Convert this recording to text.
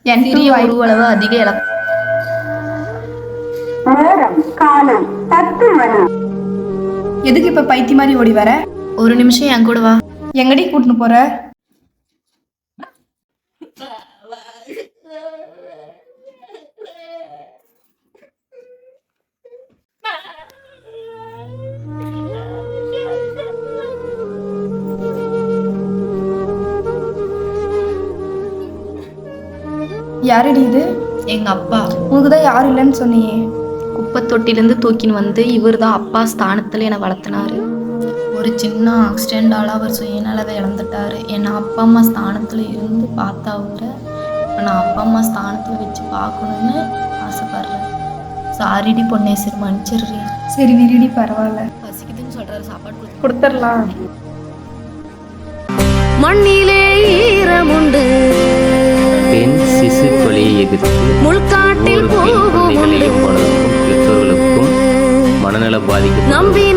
சிறிய உருவளவு அதிக இழப்பு. எதுக்கு இப்ப பைத்தி மாதிரி ஓடி வர? ஒரு நிமிஷம் என் கூட வா. எங்கடி கூட்டின்னு போற? யாரடி இது? எங்க அப்பா. உனக்குதான் யாரும் இல்லைன்னு சொன்னியே. குப்பை தொட்டிலேருந்து தூக்கின்னு வந்து இவர் தான் அப்பா ஸ்தானத்தில் என்னை வளர்த்தினாரு. ஒரு சின்ன ஆக்சிடென்டால் அவர் சுயநலவை இழந்துட்டாரு. என்னை அப்பா அம்மா ஸ்தானத்தில் இருந்து பார்த்தா அவர இப்போ நான் அப்பா அம்மா ஸ்தானத்தில் வச்சு பார்க்கணுன்னு ஆசைப்பட்றேன். சாரிடி பொன்னேஸ்வரி, மன்னிச்சிடுறேன். சரி விரிடி, பரவாயில்ல. பசிக்குதுன்னு சொல்கிறாரு, சாப்பாடு கொடுத்துடலாம். மண்ணிலே ஈரமுண்டு, பெண் சிசு கொலையை எதிர்த்து முள்காட்டில் பெற்றோர்களுக்கும் மனநல பாதிக்கப்பட்ட நம்பின